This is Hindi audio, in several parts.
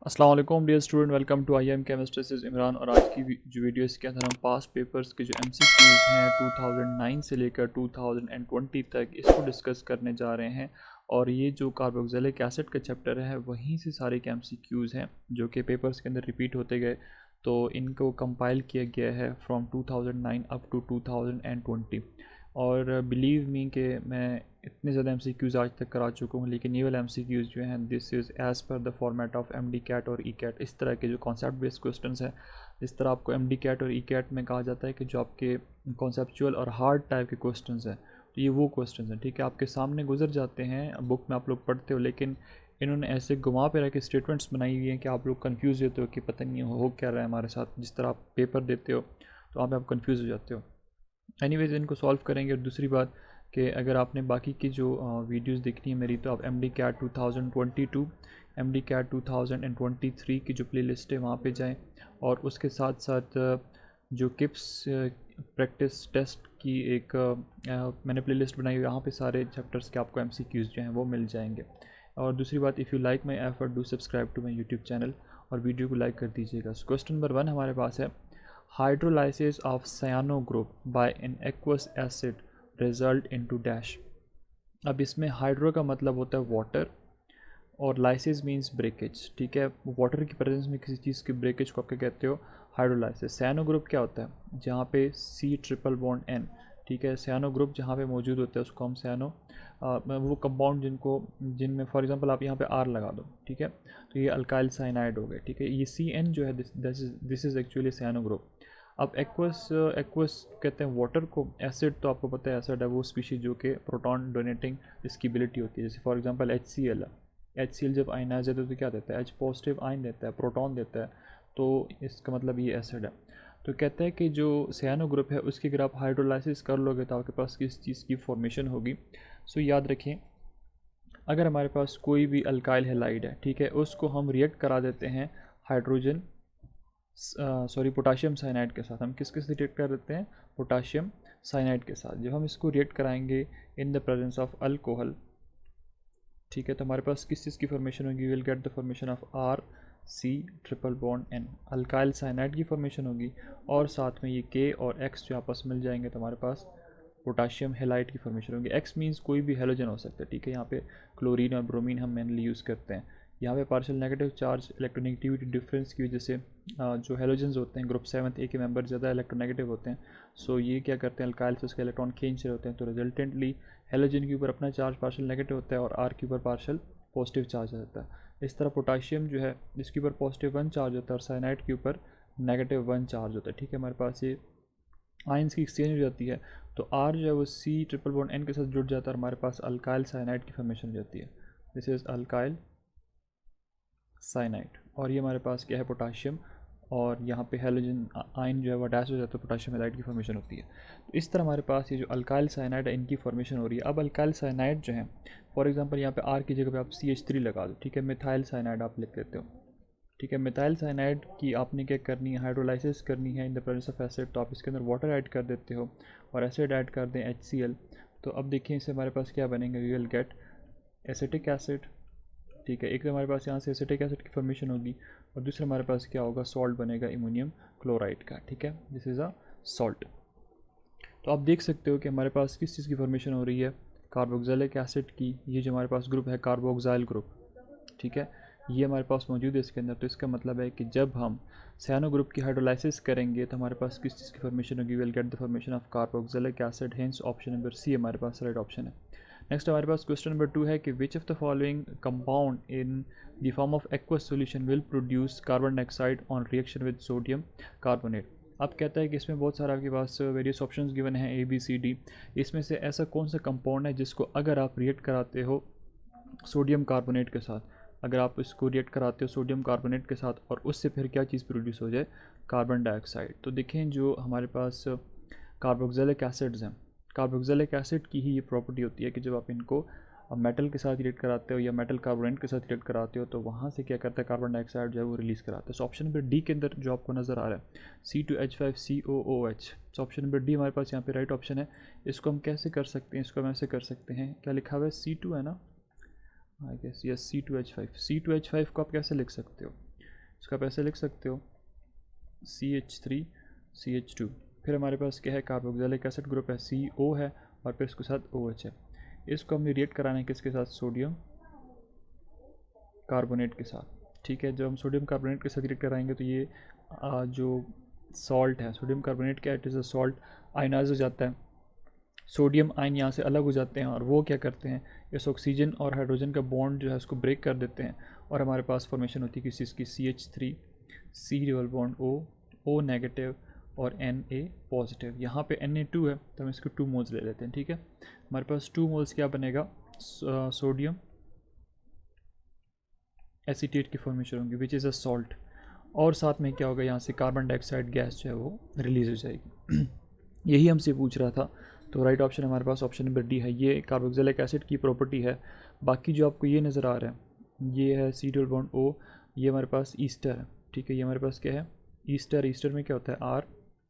अस्सलाम वालेकुम dear student, welcome to I M chemistry से इमरान। और आज की जो वीडियो इसके अंदर हम पास्ट पेपर्स के जो एमसीक्यूज़ हैं 2009 से लेकर 2020 तक इसको डिस्कस करने जा रहे हैं। और ये जो कार्बोक्सिलिक एसिड का चैप्टर है वहीं से सारे के एमसीक्यूज़ हैं जो कि पेपर्स के अंदर रिपीट होते गए, तो इनको कंपाइल किया गया है फ्रॉम 2009 अप टू 2020। और बिलीव मी कि मैं इतने ज़्यादा एमसीक्यूज़ आज तक करा चुका हूँ, लेकिन ये वाले एमसीक्यूज़ जो हैं this is as per the format of MD CAT और ई कैट। इस तरह के जो कॉन्सेप्ट बेस्ड क्वेश्चंस हैं, जिस तरह आपको एमडी कैट और ई कैट में कहा जाता है कि जो आपके कॉन्सेप्चुअल और हार्ड टाइप के क्वेश्चंस हैं, तो ये वो क्वेश्चंस हैं, ठीक है, आपके सामने गुजर जाते हैं, बुक में आप लोग पढ़ते हो, लेकिन इन्होंने ऐसे घुमा फिरा के स्टेटमेंट्स बनाई हुई हैं कि आप लोग कन्फ्यूज़ होते हो कि पता नहीं हो क्या रहा है हमारे साथ। जिस तरह आप पेपर देते हो तो वहाँ पे आप कन्फ्यूज़ हो जाते हो। एनीवेज इनको सॉल्व करेंगे। और दूसरी बात कि अगर आपने बाकी की जो वीडियोस देखनी है मेरी, तो आप M D CAT 2022, M D CAT 2023 की जो प्लेलिस्ट है वहाँ पे जाएं। और उसके साथ साथ जो किप्स प्रैक्टिस टेस्ट की एक मैंने प्लेलिस्ट बनाई हुई है, यहाँ पे सारे चैप्टर्स के आपको एमसीक्यूज़ जो हैं वो मिल जाएंगे। और दूसरी बात, if you like my effort do subscribe to my YouTube channel और वीडियो को लाइक कर दीजिएगा। क्वेश्चन नंबर 1 हमारे पास है, hydrolysis of cyano group by an aqueous acid result into dash। अब इसमें हाइड्रो का मतलब होता है वाटर और लाइसिस मींस ब्रेकेज, ठीक है। वाटर की प्रेजेंस में किसी चीज़ के ब्रेकेज को आप क्या कहते हो, हाइड्रोलाइसिस। सैनो ग्रुप क्या होता है, जहाँ पे सी ट्रिपल बॉन्ड एन, ठीक है, सैनो ग्रुप जहाँ पे मौजूद होता है उसको हम सैनो वो कंपाउंड जिनमें फॉर एग्जांपल आप यहाँ पे आर लगा दो, ठीक है, तो ये अल्काइल साइनाइड हो गए, ठीक है। ये सी एन जो है दिस इज़ एक्चुअली सैनो ग्रुप। अब एक्वस एक्वस कहते हैं वाटर को, एसिड तो आपको पता है एसिड है वो स्पीशीज जो कि प्रोटॉन डोनेटिंग इसकी एबिलिटी होती है। जैसे for example H C L है, एच सी एल जब आयनाइज होता है तो क्या देता है, एच पॉजिटिव आयन देता है, प्रोटॉन देता है, तो इसका मतलब ये एसिड है। तो कहते हैं कि जो सियानो ग्रुप है उसकी अगर आप हाइड्रोलाइसिस कर लोगे तो आपके पास किस चीज़ की फॉर्मेशन होगी। सो याद रखें, अगर हमारे पास कोई भी अल्काइल हैलाइड है, ठीक है, उसको हम रिएक्ट करा देते हैं हाइड्रोजन पोटाशियम साइनाइड के साथ। हम किसके साथ रिएक्ट कर देते हैं, पोटाशियम साइनाइड के साथ। जब हम इसको रिएक्ट कराएंगे इन द प्रेजेंस ऑफ अल्कोहल, ठीक है, तो हमारे पास किस चीज़ की फॉर्मेशन होगी, will get the formation of R C triple bond N, alkyl cyanide की फॉर्मेशन होगी। और साथ में ये के और एक्स जो आपस मिल जाएंगे तो हमारे पास पोटाशियम हेलाइड की फॉर्मेशन होगी। एक्स मींस कोई भी हेलोजन हो सकता है, ठीक है, यहाँ पे क्लोरीन और ब्रोमीन हम मेनली यूज़ करते हैं। यहाँ पे partial negative charge electronegativity difference की वजह से जो हेलोजन्स होते हैं ग्रुप 7 ए के मेंबर ज़्यादा इलेक्ट्रोनेगेटिव होते हैं। सो ये क्या करते हैं, अल्काइल से उसके इलेक्ट्रॉन खींच रहे होते हैं, तो रिजल्टेंटली हेलोजन के ऊपर अपना चार्ज पार्शियल नेगेटिव होता है और आर के ऊपर पार्शियल पॉजिटिव चार्ज आ जाता है। इस तरह पोटाशियम जो है इसके ऊपर पॉजिटिव 1 चार्ज होता है और साइनाइड के ऊपर -1 चार्ज होता है, ठीक है। हमारे पास ये आयंस की एक्सचेंज हो जाती है, तो आर जो है वो सी ट्रिपल बॉन्ड एन के साथ जुड़ जाता है और हमारे पास अल्काइल साइनाइड की फॉर्मेशन हो जाती है। This is alkyl cyanide. और ये हमारे पास क्या है, पोटाशियम, और यहाँ पे हेलोजन आयन जो है वो अटैच हो जाता है, पोटाशियम हेलाइड की फॉर्मेशन होती है। तो इस तरह हमारे पास ये जो अल्काइल साइनाइड है इनकी फॉर्मेशन हो रही है। अब अल्काइल साइनाइड जो है, फॉर एग्जांपल यहाँ पे आर की जगह पे आप CH3 लगा दो, ठीक है, मिथाइल साइनाइड आप लिख लेते हो, ठीक है। मिथाइल साइनाइड की आपने क्या करनी है, हाइड्रोलाइसिस करनी है इन द प्रेजेंस ऑफ एसिड, तो आप इसके अंदर वाटर ऐड कर देते हो और एसिड ऐड कर दें HCl। तो अब देखिए इससे हमारे पास क्या बनेंगे, we will get acetic acid, ठीक है। एक तो हमारे पास यहाँ से एसिटिक एसिड की फॉर्मेशन होगी और दूसरा हमारे पास क्या होगा, सॉल्ट बनेगा इमोनियम क्लोराइड का, ठीक है, दिस इज़ अ सॉल्ट। तो आप देख सकते हो कि हमारे पास किस चीज़ की फॉर्मेशन हो रही है, कार्बोक्सिलिक एसिड की। ये जो हमारे पास ग्रुप है कार्बोक्साइल ग्रुप, ठीक है, ये हमारे पास मौजूद है इसके अंदर। तो इसका मतलब है कि जब हम सियानो ग्रुप की हाइड्रोलाइसिस करेंगे तो हमारे पास किस चीज़ की फॉर्मेशन होगी, will get the formation of carboxylic acid, hence option number C हमारे पास राइट ऑप्शन है। नेक्स्ट हमारे पास क्वेश्चन नंबर 2 है कि which of the following compound in the form of aqueous solution will produce carbon dioxide on reaction with sodium carbonate. अब कहता है कि इसमें बहुत सारा आपके पास वेरियस ऑप्शंस गिवन हैं ABCD। इसमें से ऐसा कौन सा कंपाउंड है जिसको अगर आप रिएक्ट कराते हो सोडियम कार्बोनेट के साथ, अगर आप इसको रिएक्ट कराते हो सोडियम कार्बोनेट के साथ और उससे फिर क्या चीज़ प्रोड्यूस हो जाए, कार्बन डाइऑक्साइड। तो देखें जो हमारे पास कार्बोक्सिलिक एसिड्स हैं, कार्बोक्सिलिक एसिड की ही ये प्रॉपर्टी होती है कि जब आप इनको मेटल के साथ रिएक्ट कराते हो या मेटल कार्बोनेट के साथ रिएक्ट कराते हो तो वहाँ से क्या करता है, कार्बन डाइऑक्साइड जो है वो रिलीज़ कराता है। सो ऑप्शन नंबर डी के अंदर जो आपको नज़र आ रहा है C2H5COOH, तो ऑप्शन नंबर डी हमारे पास यहाँ पे राइट ऑप्शन है। इसको हम कैसे कर सकते हैं, इसको हम ऐसे कर सकते हैं, क्या लिखा हुआ है C2 है ना, I guess yes C2H5। C2H5 को आप कैसे लिख सकते हो, इसको आप ऐसे लिख सकते हो CH3CH2। फिर हमारे पास क्या है, कार्बोक्सिलिक एसिड ग्रुप है CO है और फिर इसके साथ OH है। इसको हमने रिएक्ट कराना है किसके साथ, सोडियम कार्बोनेट के साथ। ठीक है, जब हम सोडियम कार्बोनेट के साथ रिएक्ट कराएंगे तो ये जो सॉल्ट है, सोडियम कार्बोनेट क्या, it is a salt, ionise हो जाता है, सोडियम आयन यहाँ से अलग हो जाते हैं और वो क्या करते हैं, इस ऑक्सीजन और हाइड्रोजन का बॉन्ड जो है उसको ब्रेक कर देते हैं और हमारे पास फॉर्मेशन होती है किसी इसकी CH3, C double bond O negative और Na पॉजिटिव। यहाँ पे Na2 है तो हम इसको 2 मोल्स ले लेते हैं। ठीक है, हमारे पास 2 मोल्स क्या बनेगा, सोडियम एसीटेट की फॉर्मेशन होगी विच इज़ अ सॉल्ट, और साथ में क्या होगा, यहाँ से कार्बन डाइऑक्साइड गैस जो है वो रिलीज़ हो जाएगी। यही हमसे पूछ रहा था, तो राइट ऑप्शन हमारे पास ऑप्शन नंबर डी है। ये कार्बोक्सिलिक एसिड की प्रॉपर्टी है। बाकी जो आपको ये नज़र आ रहा है ये है C डबल बॉन्ड O, ये हमारे पास ईस्टर है। ठीक है, ये हमारे पास क्या है, ईस्टर। ईस्टर में क्या होता है, R,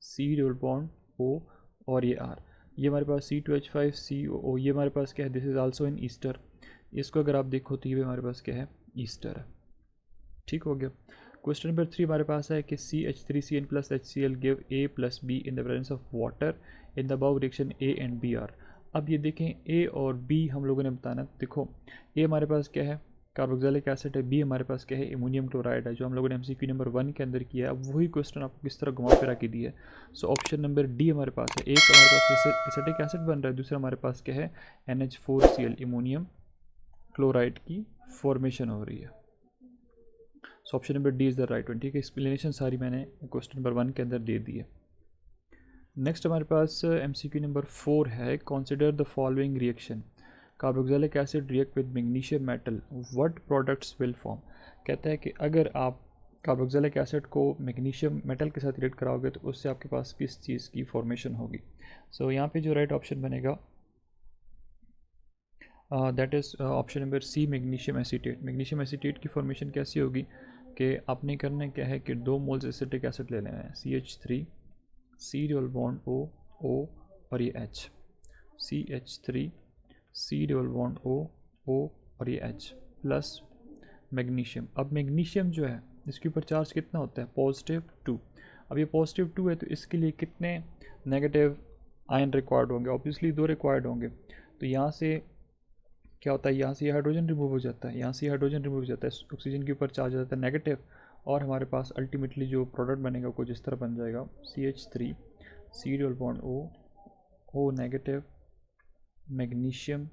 C double bond O और ये R। ये हमारे पास C2H5COO, ये हमारे पास क्या है, this is also in Easter. इसको अगर आप देखो तो ये भी हमारे पास क्या है, ईस्टर है। ठीक हो गया। क्वेश्चन नंबर 3 हमारे पास है कि CH3Cn plus HCl give A plus B in the presence of water in the above reaction A and B are. अब ये देखें A और B हम लोगों ने बताना। देखो A हमारे पास क्या है, कार्बोक्सिलिक एसिड है, B हमारे पास क्या है, अमोनियम क्लोराइड है, जो हम लोगों ने MCQ नंबर 1 के अंदर किया है। अब वही क्वेश्चन आपको किस तरह घुमा फिरा के दिया है। सो ऑप्शन नंबर डी हमारे पास है। एक हमारे पास एसिटिक एसिड बन रहा है, दूसरा हमारे पास क्या है, NH4Cl अमोनियम क्लोराइड की फॉर्मेशन हो रही है। So option number D is the right one. ठीक है, एक्सप्लेनेशन सारी मैंने क्वेश्चन नंबर 1 के अंदर दे दी है। नेक्स्ट हमारे पास MCQ नंबर 4 है, consider the following reaction, carboxylic acid react with magnesium metal, what products will form. कहता है कि अगर आप कार्बोक्सिलिक एसिड को मैग्नीशियम मेटल के साथ रिएक्ट कराओगे तो उससे आपके पास किस चीज़ की फॉर्मेशन होगी। सो यहाँ पे जो राइट ऑप्शन बनेगा that is option number C, magnesium acetate. Magnesium acetate की फॉर्मेशन कैसी होगी कि आपने करना क्या है कि 2 मोल्स एसिटिक एसिड ले लेना है, CH3, C double bond O और ये H, CH3, C double bond O और ये H प्लस मैग्नीशियम। अब मैग्नीशियम जो है इसके ऊपर चार्ज कितना होता है, +2। अब ये +2 है तो इसके लिए कितने नेगेटिव आयन रिक्वायर्ड होंगे, ऑब्वियसली 2 रिक्वायर्ड होंगे। तो यहाँ से क्या होता है, यहाँ से हाइड्रोजन रिमूव हो जाता है, यहाँ से हाइड्रोजन रिमूव हो जाता है, ऑक्सीजन के ऊपर चार्ज आ जाता है नेगेटिव, और हमारे पास अल्टीमेटली जो प्रोडक्ट बनेगा कुछ इस तरह बन जाएगा, CH3, C double bond O negative, magnesium,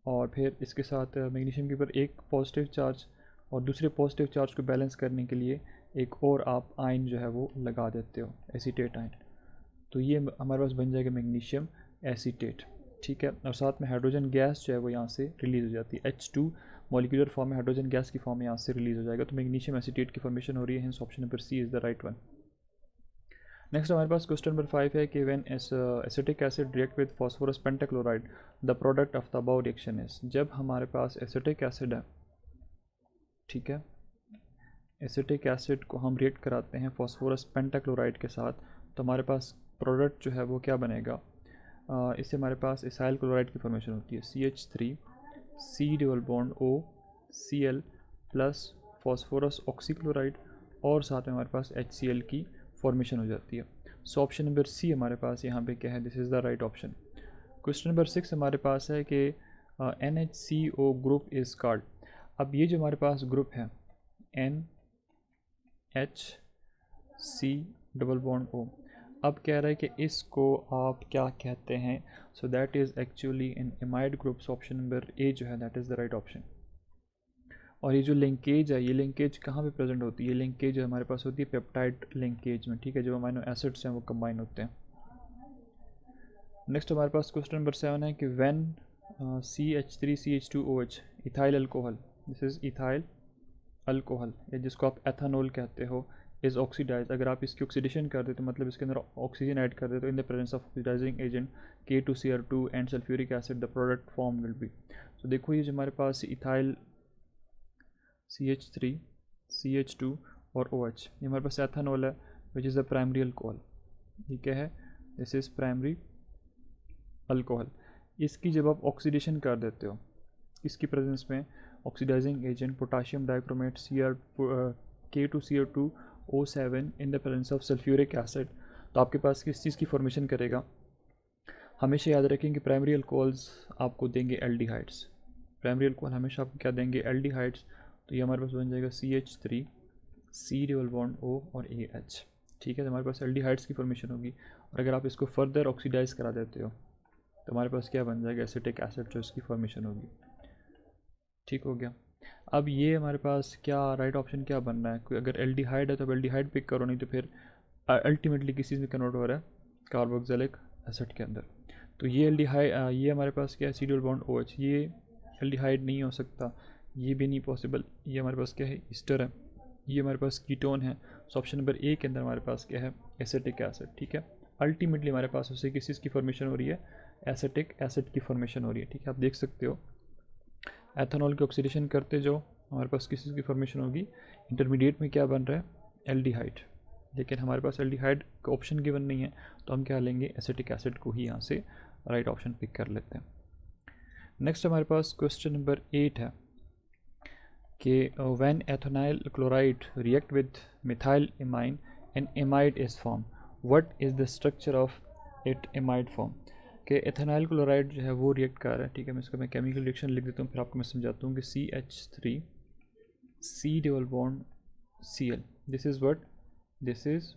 और फिर इसके साथ मैग्नीशियम के ऊपर एक पॉजिटिव चार्ज और दूसरे पॉजिटिव चार्ज को बैलेंस करने के लिए एक और आप आयन जो है वो लगा देते हो, एसीटेट आयन। तो ये हमारे पास बन जाएगा मैग्नीशियम एसीटेट। ठीक है, और साथ में हाइड्रोजन गैस जो है वो यहाँ से रिलीज़ हो जाती है, H2 मॉलिक्यूलर फॉर्म में हाइड्रोजन गैस की फॉर्म में यहाँ से रिलीज़ हो जाएगा। तो मैग्नीशियम एसीटेट की फॉर्मेशन हो रही है, hence option number C is the right one. Next हमारे पास क्वेश्चन नंबर 5 है कि when acetic acid react with phosphorus pentachloride the product of the above reaction is. जब हमारे पास एसिटिक एसिड है, ठीक है, एसिटिक एसिड को हम रिएक्ट कराते हैं फॉस्फोरस पेंटाक्लोराइड के साथ, तो हमारे पास प्रोडक्ट जो है वो क्या बनेगा, इससे हमारे पास इसाइल क्लोराइड की फॉर्मेशन होती है, CH3, C double bond OCl plus phosphorus oxychloride, और साथ में हमारे पास HCl की फॉर्मेशन हो जाती है। सो ऑप्शन नंबर सी हमारे पास यहाँ पे क्या है, this is the right option. Question number 6 हमारे पास है कि NHCO ग्रुप इज़ कॉल्ड। अब ये जो हमारे पास ग्रुप है NHC डबल बॉन्ड O, अब कह रहा है कि इसको आप क्या कहते हैं। So that is actually in amide groups, option number A जो है that is the right option. और ये जो लिंकेज है, ये लिंकेज कहाँ पे प्रेजेंट होती है, ये लिंकेज हमारे पास होती है पेप्टाइड लिंकेज में। ठीक है, जो अमाइनो एसिड्स हैं वो कंबाइन होते हैं। नेक्स्ट हमारे पास क्वेश्चन नंबर 7 है कि when CH3CH2OH ethyl alcohol, this is ethyl alcohol, या जिसको आप एथानॉल कहते हो, इज़ ऑक्सीडाइज। अगर आप इसकी ऑक्सीडेशन कर दे तो मतलब इसके अंदर ऑक्सीजन ऐड कर दे तो in the presence of oxidising agent K2Cr2 and sulphuric acid the product form will be. तो देखो ये जो हमारे पास इथाइल CH3, CH2 और OH, ये हमारे पास एथानॉल है which is the primary alcohol. ये क्या है, दिस इज़ प्राइमरी अल्कोहल। इसकी जब आप ऑक्सीडेशन कर देते हो, इसकी प्रेजेंस में oxidising agent potassium dichromate K2CO2O7 in the presence of sulphuric acid, तो आपके पास किस चीज़ की फॉर्मेशन करेगा? हमेशा याद रखें कि प्राइमरी अल्कोहल्स आपको देंगे एल्डिहाइड्स, प्राइमरी अल्कोहल हमेशा आपको क्या देंगे? एल्डिहाइड्स। तो ये हमारे पास बन जाएगा CH3 C double bond O और AH, ठीक है। तो हमारे पास एल्डिहाइड्स की फॉर्मेशन होगी, और अगर आप इसको फर्दर ऑक्सीडाइज करा देते हो तो हमारे पास क्या बन जाएगा? एसिटिक एसिड जो इसकी फॉर्मेशन होगी, ठीक हो गया। अब ये हमारे पास क्या राइट ऑप्शन क्या बनना है? कोई अगर एल्डिहाइड है तो अब एल्डिहाइड पिक करो, नहीं तो फिर अल्टीमेटली किस चीज़ में कन्वर्ट हो रहा है? कार्बोक्सिलिक एसिड के अंदर। तो ये एल्डिहाइड, ये हमारे पास क्या है? C डबल बॉन्ड OH, ये एल्डिहाइड नहीं हो सकता, ये भी नहीं पॉसिबल। ये हमारे पास क्या है? ईस्टर है। ये हमारे पास कीटोन है। सो ऑप्शन नंबर ए के अंदर हमारे पास क्या है? एसिटिक एसिड, ठीक है। अल्टीमेटली हमारे पास उससे किस चीज़ की फॉर्मेशन हो रही है? एसिटिक एसिड की फॉर्मेशन हो रही है, ठीक है। आप देख सकते हो एथेनॉल की ऑक्सीडेशन करते जो हमारे पास किस चीज़ की फॉर्मेशन होगी? इंटरमीडिएट में क्या बन रहा है? एल्डिहाइड। लेकिन हमारे पास एल्डिहाइड का ऑप्शन गिवन नहीं है, तो हम क्या लेंगे? एसिटिक एसिड को ही यहाँ से राइट ऑप्शन पिक कर लेते हैं। नेक्स्ट हमारे पास क्वेश्चन नंबर 8 है कि when ethanoyl chloride react with methylamine an amide is form, what is the structure of it amide form? कि एथेनाइल क्लोराइड जो है वो रिएक्ट कर रहा है, ठीक है। मैं केमिकल रिएक्शन लिख देता हूँ, फिर आपको मैं समझाता हूँ कि CH3 C double bond Cl, this is what? This is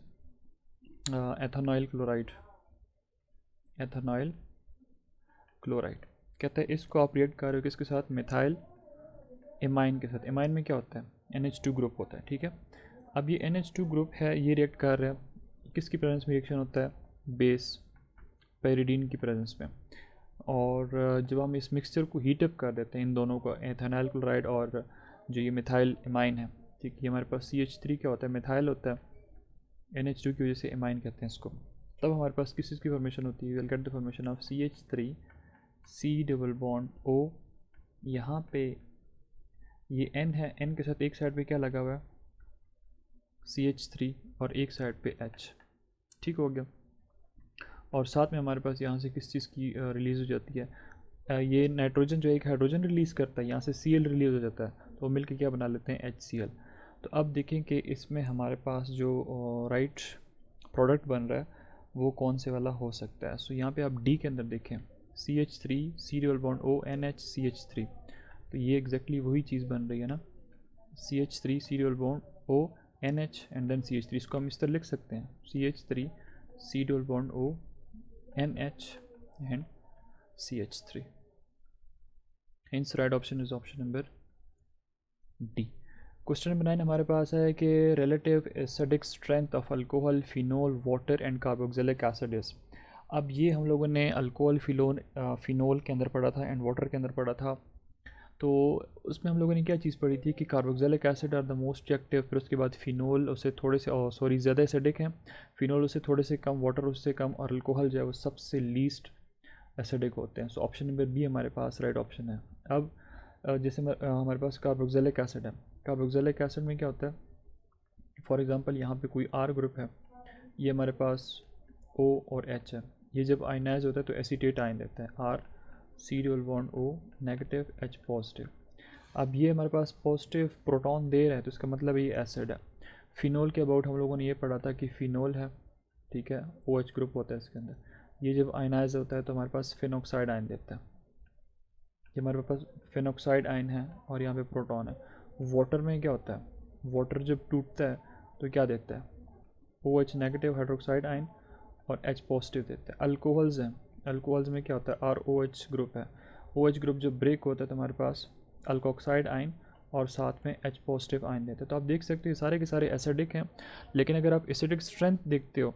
ethanoyl chloride, ethanoyl chloride कहता है। इसको आप रिएक्ट कर रहे हो किसके साथ? मिथाइल एमाइन के साथ। एमाइन में क्या होता है? NH2 ग्रुप होता है, ठीक है। अब ये NH2 ग्रुप है, ये रिएक्ट कर रहा है, किसकी प्रेजेंस में रिएक्शन होता है? बेस पेरिडीन की प्रेजेंस में। और जब हम इस मिक्सचर को हीट अप कर देते हैं, इन दोनों को, एथेनाइल क्लोराइड और जो ये मिथाइल एमाइन है, ठीक है, हमारे पास CH3 क्या होता है? मिथाइल होता है, NH2 की वजह से एमाइन कहते हैं इसको। तब हमारे पास किस चीज़ की फॉर्मेशन होती है? Will get the formation of CH3 C double bond O। यहाँ पे ये N है, N के साथ एक साइड पे क्या लगा हुआ है? CH3 और एक साइड पे H, ठीक हो गया। और साथ में हमारे पास यहाँ से किस चीज़ की रिलीज़ हो जाती है? ये नाइट्रोजन जो एक हाइड्रोजन रिलीज़ करता है, यहाँ से Cl रिलीज़ हो जाता है, तो मिल के क्या बना लेते हैं? HCl। तो अब देखें कि इसमें हमारे पास जो राइट प्रोडक्ट बन रहा है वो कौन से वाला हो सकता है? सो यहाँ पे आप डी के अंदर देखें, CH3 C double bond O NH CH3, तो ये एग्जैक्टली वही चीज़ बन रही है ना, CH3 C double bond O NH and then CH3। इसको हम इस तरह लिख सकते हैं, CH3 C double bond O NH and CH3। Hence right option is option number D। Question number 9 हमारे पास है कि relative acidic strength of alcohol, phenol, water and carboxylic acid is. अब ये हम लोगों ने अल्कोहल, फिनोल के अंदर पढ़ा था एंड वाटर के अंदर पढ़ा था। तो उसमें हम लोगों ने क्या चीज़ पढ़ी थी कि carboxylic acid are the most reactive, फिर उसके बाद फिनोल उससे थोड़े से ज़्यादा एसिडिक हैं, फिनोल उससे थोड़े से कम, वाटर उससे कम, और अल्कोहल जो है वो सबसे लीस्ट एसिडिक होते हैं। सो ऑप्शन नंबर बी हमारे पास राइट ऑप्शन है। अब जैसे हमारे पास कार्बोक्सिलिक एसिड है, कार्बोक्सिलिक एसिड में क्या होता है? फॉर एग्जांपल यहाँ पे कोई R ग्रुप है, ये हमारे पास O और H है, ये जब आयनाइज होता है तो एसीटेट आयन देता है, R C double bond O negative H positive. अब ये हमारे पास पॉजिटिव प्रोटॉन दे रहा है, तो इसका मतलब ये एसिड है। फिनोल के अबाउट हम लोगों ने ये पढ़ा था कि फिनोल है, ठीक है, OH ग्रुप होता है इसके अंदर, ये जब आयनाइज होता है तो हमारे पास फिनॉक्साइड आयन देता है, ये हमारे पास फिनॉक्साइड आयन है और यहाँ पे प्रोटॉन है। वाटर में क्या होता है? वाटर जब टूटता है तो क्या देता है? OH नेगेटिव हाइड्रोक्साइड आयन और H पॉजिटिव देता है। अल्कोहल्स हैं, अल्कोहल्स में क्या होता है? ROH ग्रुप है, OH ग्रुप जब ब्रेक होता है तो हमारे पास अल्कोक्साइड आयन और साथ में H पॉजिटिव आयन देते हैं। तो आप देख सकते हैं सारे के सारे एसिडिक हैं, लेकिन अगर आप एसिडिक स्ट्रेंथ देखते हो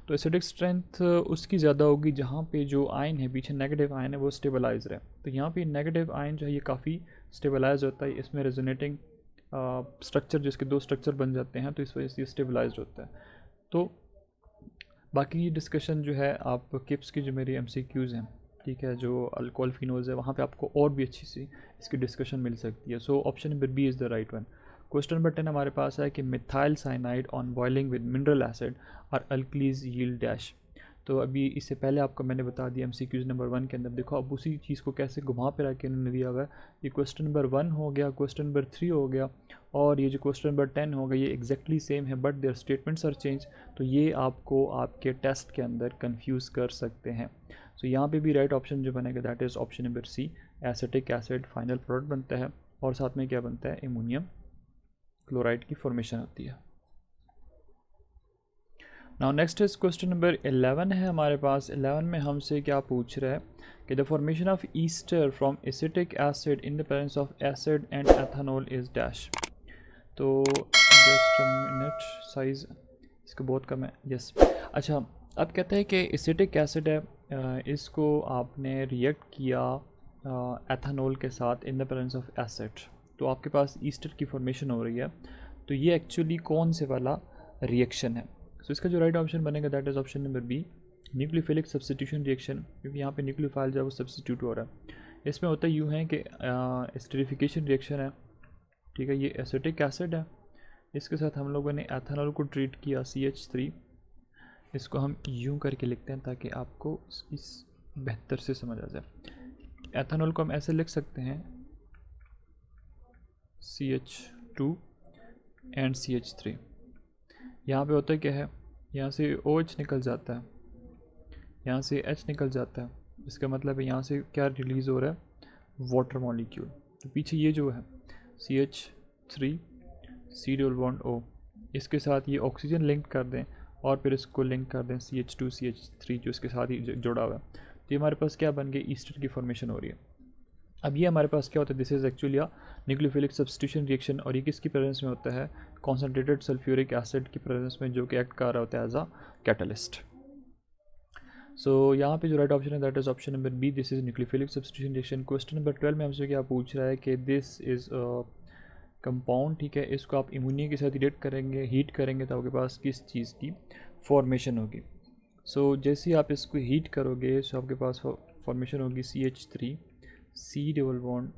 तो एसिडिक स्ट्रेंथ उसकी ज़्यादा होगी जहाँ पे जो आयन है, पीछे नेगेटिव आयन है, वो स्टेबलाइज है। तो यहाँ पे नेगेटिव आयन जो है ये काफ़ी स्टेबलाइज होता है, इसमें रेजोनेटिंग स्ट्रक्चर, जिसके दो स्ट्रक्चर बन जाते हैं, तो इस वजह से ये स्टेबलाइज होता है। तो बाकी ये डिस्कशन जो है आप किप्स की जो मेरी MCQs हैं, ठीक है, जो अल्कोहल फिनोल्स है, वहाँ पे आपको और भी अच्छी सी इसकी डिस्कशन मिल सकती है। So option number B is the right one. Question number 10 हमारे पास है कि methyl cyanide on boiling with mineral acid और अल्कलीज यील्ड डैश। तो अभी इससे पहले आपको मैंने बता दिया MCQs नंबर 1 के अंदर। देखो अब उसी चीज़ को कैसे घुमा फिरा के इन्होंने दिया हुआ है। ये क्वेश्चन नंबर 1 हो गया, क्वेश्चन नंबर 3 हो गया, और ये जो क्वेश्चन नंबर 10 हो गया, ये एग्जैक्टली सेम है but their statements are change. तो ये आपको आपके टेस्ट के अंदर कंफ्यूज कर सकते हैं। सो यहाँ पे भी राइट ऑप्शन जो बनेगा that is option number C, acetic acid final product बनता है और साथ में क्या बनता है, अमोनियम क्लोराइड की फॉर्मेशन होती है। Now next is question number 11 है हमारे पास। 11 में हमसे क्या पूछ रहा है कि the formation of Easter from acetic acid in the presence of acid and ethanol is dash. तो जस्ट मिनट, साइज इसका बहुत कम है। यस अच्छा, अब कहते हैं कि एसिटिक एसिड है, इसको आपने रिएक्ट किया एथेनॉल के साथ इन द प्रेजेंस ऑफ एसिड, तो आपके पास ईस्टर की फॉर्मेशन हो रही है। तो ये एक्चुअली कौन से वाला रिएक्शन है? तो इसका जो राइट ऑप्शन बनेगा that is option number B, nucleophilic substitution reaction, क्योंकि यहाँ पे न्यूक्लियोफाइल जो है वो सब्स्टिट्यूट हो रहा है। इसमें होता यूँ है कि एस्टरिफिकेशन रिएक्शन है, ठीक है, ये एसिटिक एसिड है, इसके साथ हम लोगों ने एथेनॉल को ट्रीट किया CH3। इसको हम यूँ करके लिखते हैं ताकि आपको इसकी बेहतर से समझ आ जाए। एथेनॉल को हम ऐसे लिख सकते हैं CH2 एंड CH3। यहाँ पे होता है क्या है, यहाँ से OH निकल जाता है, यहाँ से H निकल जाता है, इसका मतलब है यहाँ से क्या रिलीज़ हो रहा है, वाटर मॉलिक्यूल। तो पीछे ये जो है CH3 C double bond O, इसके साथ ये ऑक्सीजन लिंक कर दें और फिर इसको लिंक कर दें CH2 CH3 जो इसके साथ ही जुड़ा हुआ है। तो ये हमारे पास क्या बन गया, ईस्टर की फॉर्मेशन हो रही है। अब ये हमारे पास क्या होता है, this is actually a nucleophilic substitution reaction, और ये किसकी प्रेजेंस में होता है, कॉन्सेंट्रेटेड सल्फ्यूरिक एसिड की प्रेजेंस में, जो कि एक्ट कर रहा होता है एज अ कैटलिस्ट। सो यहाँ पे जो राइट ऑप्शन है that is option number B, this is nucleophilic substitution reaction. Question number 12 में हमसे क्या पूछ रहा है कि दिस इज़ कंपाउंड, ठीक है, इसको आप अमोनिया के साथ हीट करेंगे तो आपके पास किस चीज़ की फॉर्मेशन होगी। सो जैसे आप इसको हीट करोगे सो आपके पास फॉर्मेशन होगी CH3 C double bond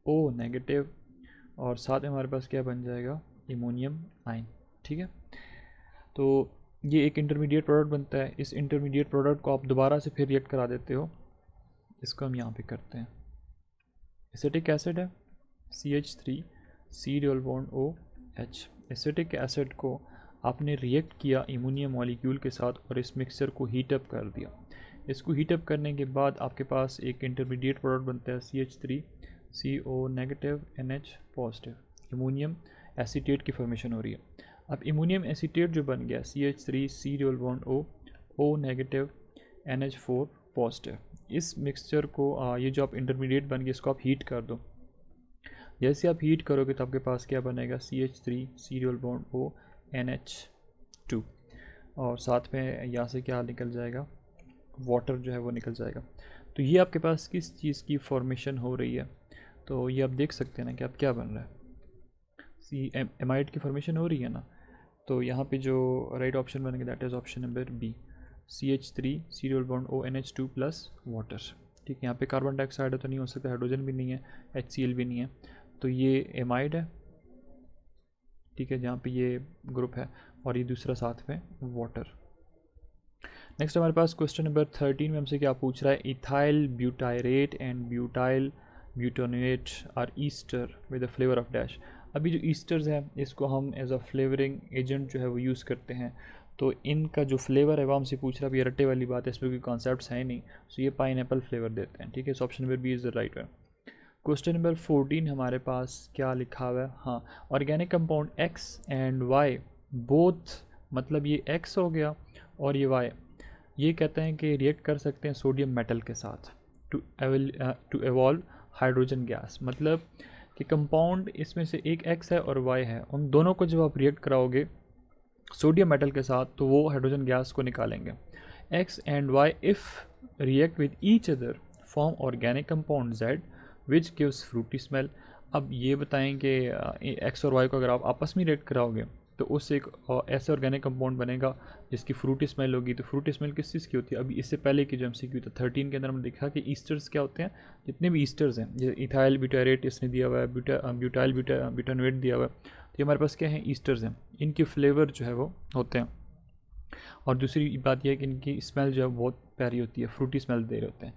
O negative, और साथ में हमारे पास क्या बन जाएगा, अमोनियम आयन, ठीक है। तो ये एक इंटरमीडिएट प्रोडक्ट बनता है, इस इंटरमीडिएट प्रोडक्ट को आप दोबारा से फिर रिएक्ट करा देते हो। इसको हम यहाँ पे करते हैं, एसिटिक एसिड है CH3 C double bond OH। Acetic acid को आपने रिएक्ट किया अमोनियम मॉलिक्यूल के साथ और इस मिक्सचर को हीट अप कर दिया। इसको हीट अप करने के बाद आपके पास एक इंटरमीडिएट प्रोडक्ट बनता है CH3 CO negative NH positive, ammonium acetate की फॉर्मेशन हो रही है। अब अमोनियम एसीटेट जो बन गया CH3 C double bond O negative NH4 positive, इस मिक्सचर को ये जो आप इंटरमीडिएट बन गया इसको आप हीट कर दो। जैसे आप हीट करोगे तो आपके पास क्या बनेगा, CH3 C double bond O NH2, और साथ में यहाँ से क्या निकल जाएगा, वाटर जो है वो निकल जाएगा। तो ये आपके पास किस चीज़ की फॉर्मेशन हो रही है, तो ये आप देख सकते हैं ना कि अब क्या बन रहा है, एमाइड की फॉर्मेशन हो रही है ना। तो यहाँ पे जो राइट ऑप्शन बनेगा that is option number B, CH3 C double bond O NH2 plus water, ठीक है। यहाँ पे कार्बन डाइऑक्साइड है तो नहीं हो सकता, हाइड्रोजन भी नहीं है, HCl भी नहीं है, तो ये एमाइड है, ठीक है, जहाँ पे ये ग्रुप है और ये दूसरा साथ में वाटर। नेक्स्ट हमारे पास क्वेश्चन नंबर 13 में हमसे क्या पूछ रहा है, ethyl butyrate and butyl butanoate are ester with the flavour of dash. अभी जो ईस्टर्स हैं इसको हम एज अ फ्लेवरिंग एजेंट जो है वो यूज़ करते हैं। तो इनका जो फ्लेवर है वो हमसे पूछ रहा है, ये रट्टे वाली बात है, इसमें कोई कॉन्सेप्ट्स है नहीं, सो ये पाइनएप्पल फ्लेवर देते हैं, ठीक है। So option number B is the right one. Question number 14 हमारे पास क्या लिखा हुआ है, हाँ, organic compound X and Y both, मतलब ये X हो गया और ये Y, ये कहते हैं कि रिएक्ट कर सकते हैं सोडियम मेटल के साथ टू एवॉल्व हाइड्रोजन गैस। मतलब कि कंपाउंड इसमें से एक X है और Y है, उन दोनों को जब आप रिएक्ट कराओगे सोडियम मेटल के साथ तो वो हाइड्रोजन गैस को निकालेंगे। X and Y if react with each other form organic compound Z which gives Frooti smell. अब ये बताएं कि X और Y को अगर आप आपस में रिएक्ट कराओगे तो उससे एक ऐसे ऑर्गेनिक कंपाउंड बनेगा जिसकी फ्रूटी स्मेल होगी। तो फ्रूटी स्मेल किस चीज़ की होती है, अभी इससे पहले की जो MCQ था 13 के अंदर हमने देखा कि ईस्टर्स क्या होते हैं, जितने भी ईस्टर्स हैं, जैसे इथाइल ब्यूटायरेट इसने दिया हुआ है, ब्यूटाइल ब्यूटानोएट दिया हुआ है, तो हमारे पास क्या है, ईस्टर्स हैं, इनके फ्लेवर जो है वो होते हैं और दूसरी बात यह है कि इनकी स्मेल जो है बहुत प्यारी होती है, फ्रूटी स्मेल दे रहे होते हैं।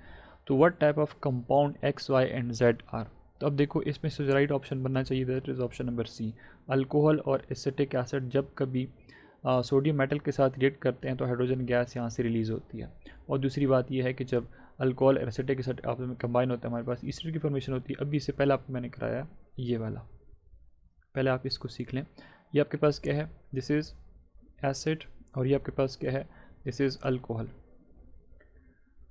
तो what type of compound X Y and Z are. तो अब देखो इसमें से राइट ऑप्शन बनना चाहिए, that is option number C. Alcohol और एसिटिक एसिड जब कभी सोडियम मेटल के साथ रिएक्ट करते हैं तो हाइड्रोजन गैस यहाँ से रिलीज़ होती है। और दूसरी बात यह है कि जब अल्कोहल और एसिटिक एसिड आपस में कंबाइन होता है हमारे पास ईस्टर की फॉर्मेशन होती है। अभी इससे पहले आपको मैंने कराया ये वाला, पहले आप इसको सीख लें। ये आपके पास क्या है, दिस इज़ एसिड, और ये आपके पास क्या है, दिस इज़ अल्कोहल।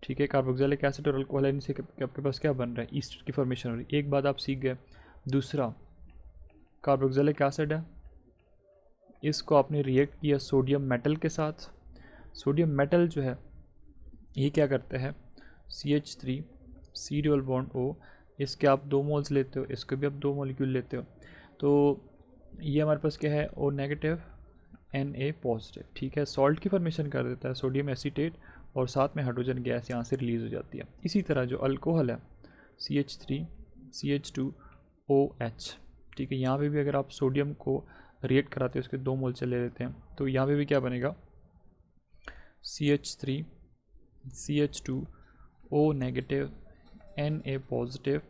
ठीक है, कार्बोक्सिलिक एसिड और अल्कोहल इनसे आपके पास क्या बन रहा है, ईस्टर की फॉर्मेशन हो रही है। एक बात आप सीख गए। दूसरा, कार्बोक्सिलिक एसिड है, इसको आपने रिएक्ट किया सोडियम मेटल के साथ। सोडियम मेटल जो है ये क्या करते हैं, CH3 C double bond O, इसके आप 2 मोल्स लेते हो, इसके भी आप 2 मॉलिक्यूल लेते हो। तो ये हमारे पास क्या है, O नेगेटिव Na पॉजिटिव। ठीक है, सॉल्ट की फॉर्मेशन कर देता है सोडियम एसीटेट, और साथ में हाइड्रोजन गैस यहाँ से रिलीज़ हो जाती है। इसी तरह जो अल्कोहल है CH3 CH2OH। ठीक है, यहाँ पे भी अगर आप सोडियम को रिएक्ट कराते हो, उसके 2 मोल चले लेते हैं, तो यहाँ पे भी क्या बनेगा, CH3 CH2O negative Na positive,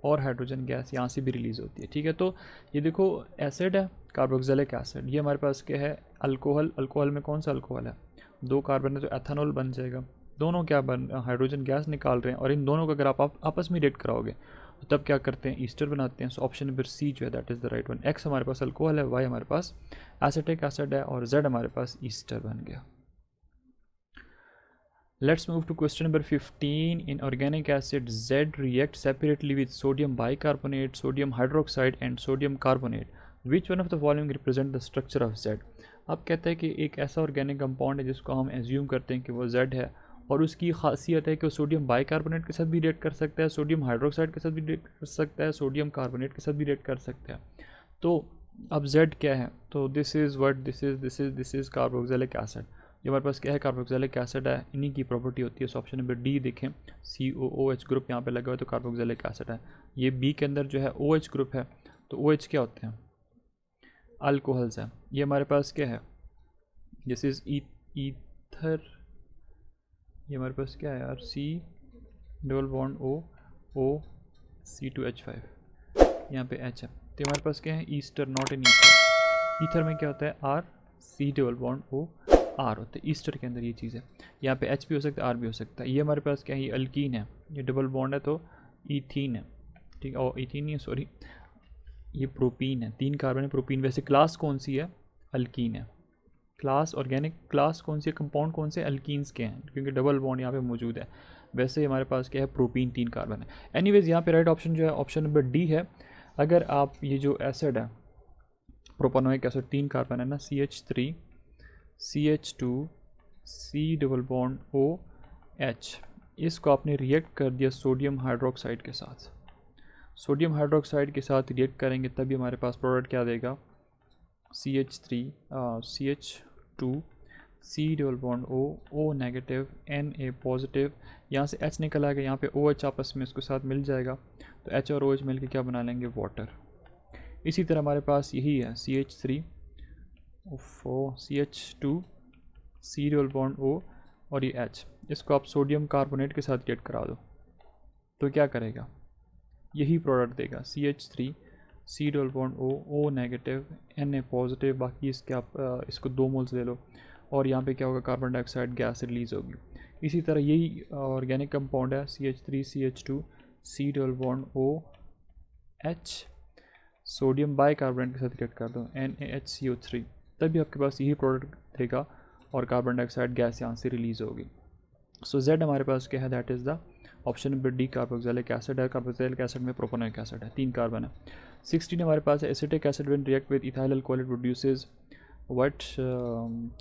और हाइड्रोजन गैस यहाँ से भी रिलीज़ होती है। ठीक है, तो ये देखो एसिड है कार्बोक्सिलिक एसिड, ये हमारे पास क्या है, अल्कोहल। अल्कोहल में कौन सा अल्कोहल है, 2 कार्बन है तो एथेनॉल बन जाएगा। दोनों क्या बन, हाइड्रोजन गैस निकाल रहे हैं, और इन दोनों को अगर आप आपस में रिएक्ट कराओगे तो तब क्या करते हैं, ईस्टर बनाते हैं। सो ऑप्शन नंबर सी जो है that is the right one. X हमारे पास अल्कोहल है, वाई हमारे पास एसिटिक एसिड है, और जेड हमारे पास ईस्टर बन गया। Let's move to question number 15. In organic acid, Z reacts separately with sodium bicarbonate, sodium hydroxide and sodium carbonate. Which one of the following represent the structure of Z? अब कहता है कि एक ऐसा ऑर्गेनिक कंपाउंड है जिसको हम एज्यूम करते हैं कि वो Z है, और उसकी खासियत है कि वो सोडियम बाइकार्बोनेट के साथ भी रिएक्ट कर सकता है, सोडियम हाइड्रोक्साइड के साथ भी रिएक्ट कर सकता है, सोडियम कार्बोनेट के साथ भी रिएक्ट कर सकता है। तो अब Z क्या है, तो this is what, this is carboxylic acid. ये हमारे पास क्या है, कार्बोक्सिलिक एसिड है, इन्हीं की प्रॉपर्टी होती है। सो ऑप्शन नंबर डी देखें, COOH ग्रुप यहाँ पे लगा हुआ है तो कार्बोक्सिलिक एसिड है। ये बी के अंदर जो है OH ग्रुप है, तो OH क्या होते हैं, अल्कोहल्स है। ये हमारे पास क्या है, दिस इज़ ईथर, ये हमारे पास क्या है यार, C double bond O C2H5, यहाँ पे H है, तो हमारे पास क्या है, Easter not in ether. Ether में क्या होता है, R C double bond O R होता है, ईस्टर के अंदर ये चीज़ है। यहाँ पे H भी हो सकता है, R भी हो सकता है। ये हमारे पास क्या है, ये अल्कीन है, ये डबल बॉन्ड है तो ईथीन है। ठीक है, और ईथीन नहीं है, सॉरी, ये प्रोपीन है, 3 कार्बन है, प्रोपीन। वैसे क्लास कौन सी है, अल्कीन है। क्लास ऑर्गेनिक क्लास कौन सी है, कंपाउंड कौन से, अल्कीन्स के हैं, क्योंकि डबल बॉन्ड यहाँ पे मौजूद है। वैसे हमारे पास क्या है, प्रोपीन 3 कार्बन है। एनीवेज यहाँ पे राइट ऑप्शन जो है ऑप्शन नंबर डी है। अगर आप ये जो एसिड है प्रोपानोइक एसिड, 3 कार्बन है ना, CH3 CH2 C double bond OH, इसको आपने रिएक्ट कर दिया सोडियम हाइड्रोक्साइड के साथ। सोडियम हाइड्रोक्साइड के साथ रिएक्ट करेंगे तभी हमारे पास प्रोडक्ट क्या देगा, CH3 CH2 C double bond O negative Na positive, यहाँ से H निकल आएगा, यहाँ पे OH आपस में इसके साथ मिल जाएगा, तो H और OH मिल के क्या बना लेंगे, वाटर। इसी तरह हमारे पास यही है, CH3 CH2 C double bond O और ये H, इसको आप सोडियम कार्बोनेट के साथ रिएक्ट करा दो तो क्या करेगा, यही प्रोडक्ट देगा, CH3 C double bond O negative Na positive. बाकी इसके आप इसको 2 मोल्स ले लो, और यहाँ पे क्या होगा, कार्बन डाइऑक्साइड गैस रिलीज़ होगी। इसी तरह यही ऑर्गेनिक कंपाउंड है, CH3 CH2 C double bond OH, sodium bicarbonate के साथ रिएक्ट कर दो NaHCO3, तभी आपके पास यही प्रोडक्ट देगा और कार्बन डाइऑक्साइड गैस यहाँ से रिलीज़ होगी। सो Z हमारे पास क्या है, that is the option number D, carboxylic acid है। कार्बोक्सिलिक एसिड में प्रोपेनोइक एसिड है, 3 कार्बन है। 16 हमारे पास है, acetic acid when react with ethyl alcohol it produces what,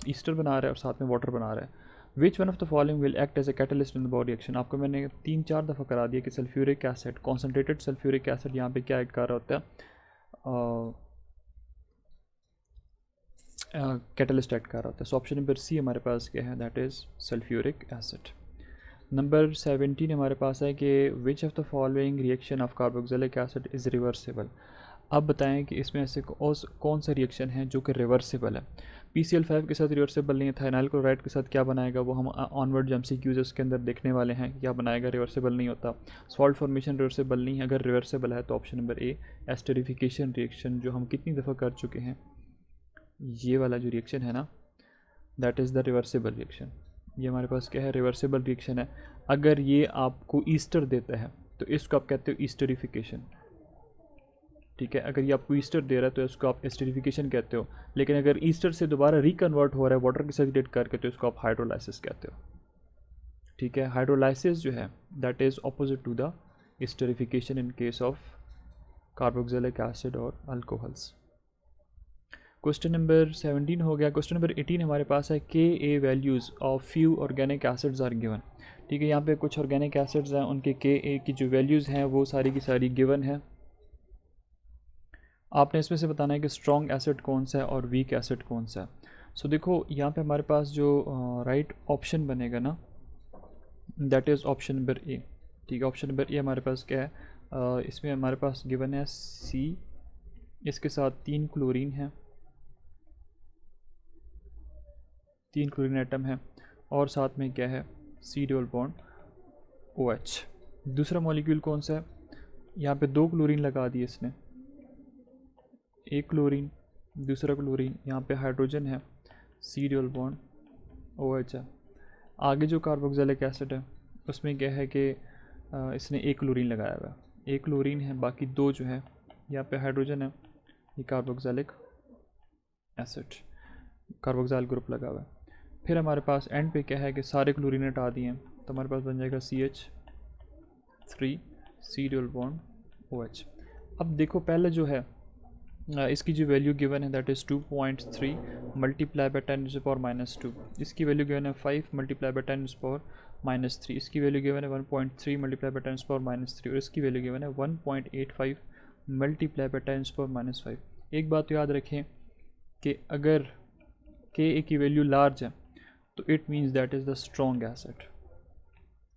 Easter बना रहा है और साथ में वाटर बना रहा है। Which one of the following will act as a catalyst in the body reaction. आपको मैंने 3-4 दफ़ा करा दिया कि sulphuric acid, concentrated sulphuric acid यहाँ पे क्या ऐड कर रहा होता है, कैटलिस्ट ऐड कर रहा होता है। सो ऑप्शन नंबर सी हमारे पास क्या है, that is sulphuric acid. Number 17 हमारे पास है कि which of the following reaction of carboxylic acid is reversible. अब बताएं कि इसमें ऐसे कौन सा रिएक्शन है जो कि रिवर्सिबल है। PCl5 के साथ रिवर्सिबल नहीं है, थाइनाइल क्लोराइड के साथ क्या बनाएगा वो हम ऑनवर्ड जो MCQs उसके अंदर देखने वाले हैं, क्या बनाएगा, रिवर्सिबल नहीं होता। सॉल्ट फॉर्मेशन रिवर्सिबल नहीं है, अगर रिवर्सिबल है तो option number A esterification reaction, जो हम कितनी दफ़ा कर चुके हैं, ये वाला जो रिएक्शन है ना, that is the reversible reaction. ये हमारे पास क्या है, रिवर्सिबल रिएक्शन है। अगर ये आपको ईस्टर देता है तो इसको आप कहते हो ईस्टरिफिकेशन, ठीक है। अगर ये आपको ईस्टर दे रहा है तो इसको आप एस्टरिफिकेशन कहते हो, लेकिन अगर ईस्टर से दोबारा रिकन्वर्ट हो रहा है वाटर के साथ रिएक्ट करके तो इसको आप हाइड्रोलाइसिस कहते हो, ठीक है। हाइड्रोलाइसिस जो है that is opposite to the esterification in case of carboxylic acid और अल्कोहल्स। क्वेश्चन नंबर 17 हो गया। क्वेश्चन नंबर 18 हमारे पास है Ka values of few organic acids are given, ठीक है। यहाँ पे कुछ ऑर्गेनिक एसिड्स हैं, उनके Ka की जो वैल्यूज़ हैं वो सारी की सारी गिवन है। आपने इसमें से बताना है कि स्ट्रॉन्ग एसिड कौन सा है और वीक एसिड कौन सा है। सो देखो यहाँ पे हमारे पास जो राइट ऑप्शन बनेगा ना, that is option number A, ठीक है। ऑप्शन नंबर ए हमारे पास क्या है, इसमें हमारे पास गिवन है C, इसके साथ 3 क्लोरीन है, 3 क्लोरीन एटम है, और साथ में क्या है, C डबल बॉन्ड OH। दूसरा मॉलिक्यूल कौन सा है, यहाँ पे 2 क्लोरीन लगा दिए इसने, एक क्लोरीन, दूसरा क्लोरीन, यहाँ पे हाइड्रोजन है, C डबल बॉन्ड OH है। आगे जो कार्बोक्सिलिक एसिड है उसमें क्या है कि इसने एक क्लोरीन लगाया हुआ है, एक क्लोरीन है, बाकी 2 जो है यहाँ पे हाइड्रोजन है, ये कार्बोक्सिलिक एसिड, कार्बोक्सिल ग्रुप लगा हुआ है। फिर हमारे पास एंड पे क्या है कि सारे क्लोरीन हटा दिए हैं तो हमारे पास बन जाएगा CH3 C double bond OH। अब देखो पहले जो है इसकी जो वैल्यू गिवन है दैट इज़ 2.3 मल्टीप्लाई बाई 10⁻², इसकी वैल्यू गिवन है 5 मल्टीप्लाई बाई 10⁻3, इसकी वैल्यू गिवन है 1.3 मल्टीप्लाई बाई 10⁻3, और इसकी वैल्यू गिवन है 1.85 मल्टीप्लाई बाई 10⁻5। एक बात तो याद रखें कि अगर Ka की वैल्यू लार्ज है तो it means that is the strong acid,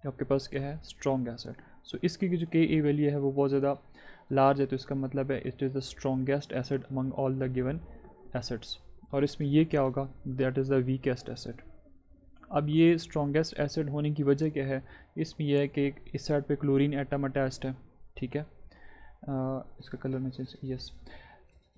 आपके पास क्या है, स्ट्रॉन्ग एसिड। सो इसकी जो Ka वैल्यू है वो बहुत ज़्यादा लार्ज है, तो इसका मतलब है it is the strongest acid among all the given acids. और इसमें ये क्या होगा, that is the weakest acid. अब ये स्ट्रॉन्गेस्ट एसिड होने की वजह क्या है, इसमें यह है कि इस साइड पे क्लोरीन एटम अटैच्ड है, ठीक है। इसका कलर में चेंज, यस,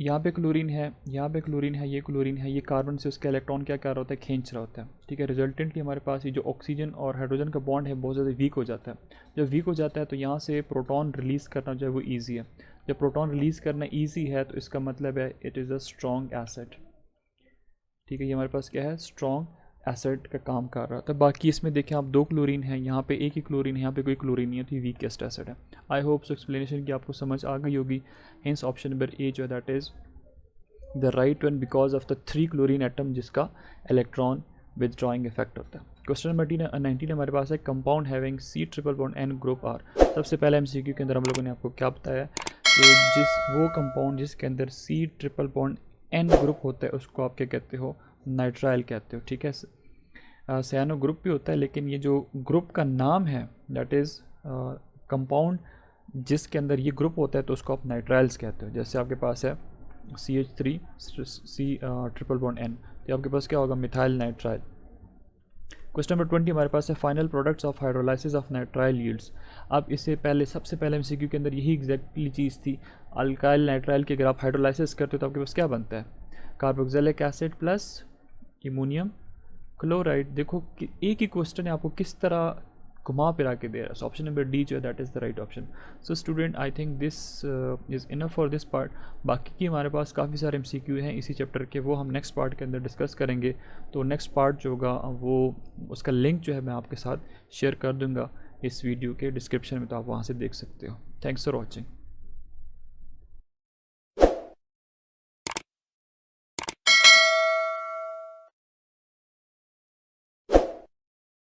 यहाँ पे क्लोरीन है, यहाँ पे क्लोरीन है, ये क्लोरीन है, ये कार्बन से उसका इलेक्ट्रॉन क्या कर रहा होता है, खींच रहा होता है, ठीक है। रिजल्टेंटली हमारे पास ये जो ऑक्सीजन और हाइड्रोजन का बॉन्ड है बहुत ज़्यादा वीक हो जाता है। जब वीक हो जाता है तो यहाँ से प्रोटॉन रिलीज़ करना जो है वो ईजी है। जब प्रोटॉन रिलीज़ करना ईजी है तो इसका मतलब है it is a strong acid, ठीक है। ये हमारे पास क्या है, स्ट्रॉन्ग एसिड का काम कर रहा था। बाकी इसमें देखें आप 2 क्लोरीन है, यहाँ पे एक ही क्लोरीन है, यहाँ पे कोई क्लोरीन नहीं है, तो ये वीकेस्ट एसिड है। आई होप सो एक्सप्लेनेशन की आपको समझ आ गई होगी। हेंस ऑप्शन नंबर ए जो है that is the right one because of the 3 chlorine atom जिसका इलेक्ट्रॉन विदड्रॉइंग इफेक्ट होता है। क्वेश्चन नंबर 19 हमारे पास है compound having C triple bond N group R। सबसे पहले MCQ के अंदर हम लोगों ने आपको क्या बताया कि वो कंपाउंड जिसके अंदर C triple bond N group होता है उसको आप क्या कहते हो, नाइट्राइल कहते हो, ठीक है। साइनो ग्रुप भी होता है, लेकिन ये जो ग्रुप का नाम है दैट इज़ कंपाउंड जिसके अंदर ये ग्रुप होता है तो उसको आप नाइट्राइल्स कहते हो। जैसे आपके पास है CH3 C triple bond N, तो आपके पास क्या होगा, मिथाइल नाइट्राइल। क्वेश्चन नंबर 20 हमारे पास है final products of hydrolysis of nitrile yields. अब इससे पहले सबसे पहले MCQ के अंदर यही एग्जैक्टली चीज़ थी, अल्काइल नाइट्राइल की अगर आप हाइड्रोलाइसिस करते हो तो आपके पास क्या बनता है, carboxylic acid plus ammonium chloride. देखो कि एक ही क्वेश्चन है आपको किस तरह घुमा फिरा के दे रहा है। सो ऑप्शन नंबर डी जो है that is the right option. So student I think this is enough for this part. बाकी की हमारे पास काफ़ी सारे MCQ हैं इसी चैप्टर के, वो हम नेक्स्ट पार्ट के अंदर डिस्कस करेंगे। तो नेक्स्ट पार्ट जो होगा वो उसका लिंक जो है मैं आपके साथ शेयर कर दूँगा इस वीडियो के डिस्क्रिप्शन में, तो आप वहाँ से देख सकते हो। Thanks for watching.